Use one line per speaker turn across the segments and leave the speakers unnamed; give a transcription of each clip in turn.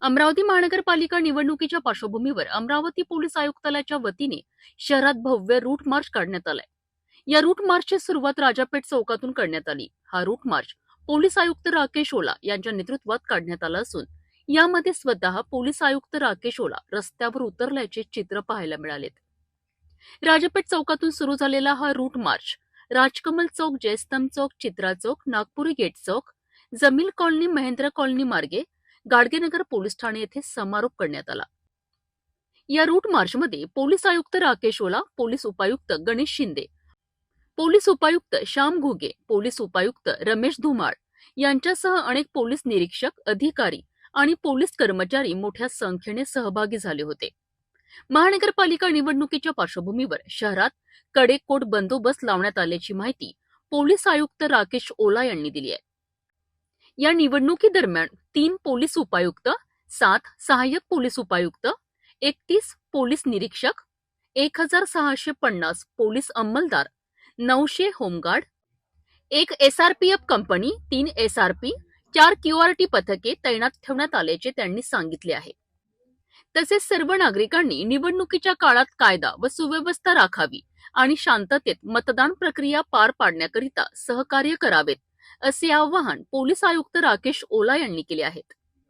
अमरावती महानगरपालिका निवडणुकीच्या पार्श्वभूमीवर अमरावती पोलीस आयुक्तालयाच्या वतीने शहरात भव्य रूट मार्च काढण्यात आलाय। या रूट मार्चची सुरुवात राजापेठ चौकातून करण्यात आली। हा रूट मार्च पोलीस आयुक्त राकेश ओला यांच्या नेतृत्वात काढण्यात आला असून यामध्ये स्वतः पोलीस आयुक्त राकेश ओला रस्त्यावर उतरल्याचे चित्र पाहायला मिळालेत। राजापेठ चौकातून सुरू झालेला हा रूट मार्च राजकमल चौक, जयस्तंभ चौक, चित्रा चौक, नागपुरी गेट चौक, जमील कॉलनी, महेंद्र कॉलनी मार्गे गाडगेनगर पोलीस ठाणे येथे समारोप करण्यात आला। या रूट मार्चमध्ये पोलीस आयुक्त राकेश ओला, पोलीस उपायुक्त गणेश शिंदे, पोलीस उपायुक्त श्याम घुगे, पोलीस उपायुक्त रमेश धुमाळ यांच्यासह अनेक पोलीस निरीक्षक, अधिकारी आणि पोलीस कर्मचारी मोठ्या संख्येने सहभागी झाले होते। महानगरपालिका निवडणुकीच्या पार्श्वभूमीवर शहरात कडेकोट बंदोबस्त लावण्यात आल्याची माहिती पोलीस आयुक्त राकेश ओला यांनी दिली आहे। या निवडणुकीदरम्यान 3 पोलीस उपायुक्त, 7 सहाय्यक पोलीस उपायुक्त, 31 पोलीस निरीक्षक, 1650 पोलीस अंमलदार, 900 home guard, 1 SRPF company, 3 SRP, 4 QRT पथके तैनात ठेवण्यात आल्याचे त्यांनी सांगितले आहे। तसेच सर्व नागरिकांनी निवडणुकीच्या काळात कायदा व सुव्यवस्था राखावी आणि शांततेत मतदान प्रक्रिया पार पाडण्याकरिता सहकार्य करावेत असे आवाहन पोलीस आयुक्त राकेश ओला यांनी केले आहे।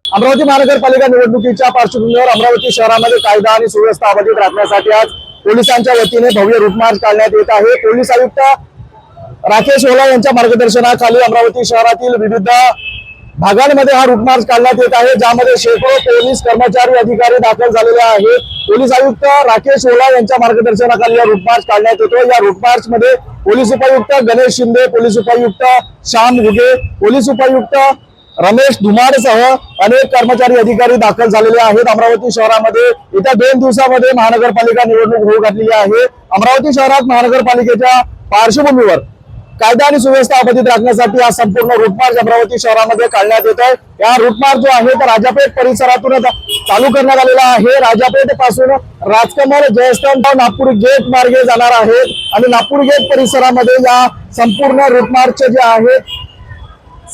अमरावती महानगरपालिका निवडणुकीच्या पार्श्वभूमीवर अमरावती शहरामध्ये कायदा आणि सुव्यवस्था अबाधित राखण्यासाठी आज पोलिसांच्या वतीने भव्य रूट मार्च काढण्यात येत आहे। पोलीस आयुक्त राकेश ओला यांच्या मार्गदर्शनाखाली अमरावती शहरातील विविध भागांमध्ये हा रूट मार्च काढण्यात येत आहे, ज्यामध्ये शेकडो पोलीस कर्मचारी, अधिकारी दाखल झालेले आहेत। पोलीस आयुक्त राकेश ओला यांच्या मार्गदर्शनाखाली हा रूट मार्च काढण्यात येतो। या रूट मार्च मध्ये पोलीस उपायुक्त गणेश शिंदे, पोलीस उपायुक्त श्याम घुगे, पोलीस उपायुक्त रमेश धुमाळसह अनेक कर्मचारी, अधिकारी दाखल झालेले आहेत। अमरावती शहरामध्ये येत्या 2 दिवसामध्ये महानगरपालिका निवडणूक होऊ घातलेली आहे। अमरावती शहरात महानगरपालिकेच्या पार्श्वभूमीवर कायदा आणि सुव्यवस्था अबाधित राखण्यासाठी हा संपूर्ण रूट मार्च अमरावती शहरामध्ये काढण्यात येत आहे। या रूट मार्च जो आहे तो राजापेठ परिसरातून चालू करण्यात आलेला आहे। राजापेठ पासून राजकमल, जयस्तंभ, नागपूर गेट मार्गे जाणार आहे आणि नागपूर गेट परिसरामध्ये या संपूर्ण रूट मार्च जे आहे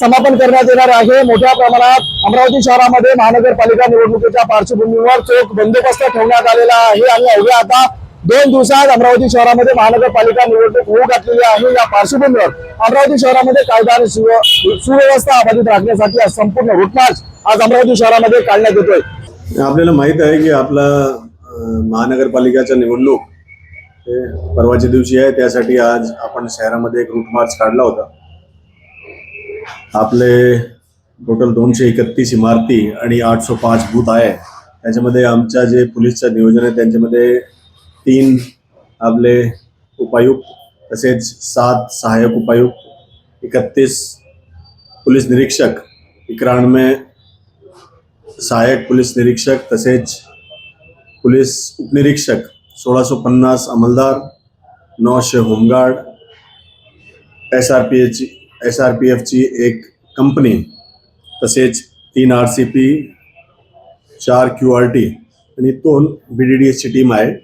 समापन करण्यात येणार आहे। मोठ्या प्रमाणात अमरावती शहरामध्ये महानगरपालिका निवडणुकीच्या पार्श्वभूमीवर चोख बंदोबस्त ठेवण्यात आलेला आहे आणि अवघ्या आता 2 दिवसात अमरावती शहरामध्ये महानगरपालिका निवडणूक होऊ घातलेली आहे। या पार्श्वभूमीवर अमरावती शहरामध्ये कायदा आणि सुव्यवस्था अबाधित राखण्यासाठी हा संपूर्ण रूट मार्च आज अमरावती शहरामध्ये काढण्यात येतोय।
आपल्याला माहित आहे की आपला महानगरपालिकेच्या निवडणूक परवाच्या दिवशी आहे, त्यासाठी आज आपण शहरामध्ये एक रूट मार्च काढला होता। आपले टोटल 231 इमारती आणि 805 बूथ आहे। त्याच्यामध्ये आमच्या जे पोलीसचं नियोजन आहे त्यांच्यामध्ये 3 आपले उपायुक्त, तसेच 7 सहाय्यक उपायुक्त, 31 पोलीस निरीक्षक, 91 सहाय्यक पोलीस निरीक्षक, तसेच पोलीस उपनिरीक्षक, 1650 अंमलदार, 900 होमगार्ड, एसआरपीएफची एक कंपनी, तसेच 3 आरसीपी, 4 क्यूआरटी आणि 2 बीडीडीएसची टीम आहे।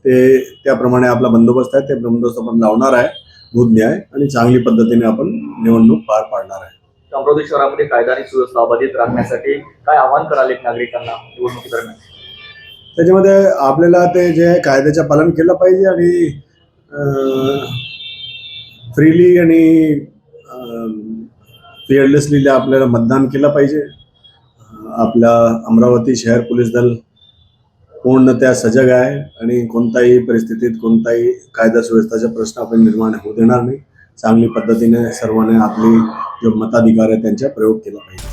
ते त्याप्रमाणे आपला बंदोबस्त आहे, ते बंदोबस्त आपण लावणार आहे, दूध न्याय आणि चांगली पद्धतीने आपण निवडणूक पार पाडणार आहे।
अमरावती शहरामध्ये कायदा आणि सुव्यवस्था अबाधित राखण्यासाठी काय आवाहन कराल नागरिकांना निवडणुकी दरम्यान?
त्याच्यामध्ये आपल्याला ते जे कायद्याचं पालन केलं पाहिजे आणि फ्रीली आणि फिअरलेसली आपल्याला मतदान केलं पाहिजे। आपला अमरावती शहर पोलीस दल पूर्णतः सजग आहे आणि कोणत्याही परिस्थितीत कोणताही कायदा सुव्यवस्थेचा प्रश्न आपण निर्माण होऊ देणार नाही। चांगली पद्धतीने सर्वांनी आपली जो मताधिकार आहे त्यांचा प्रयोग केला पाहिजे।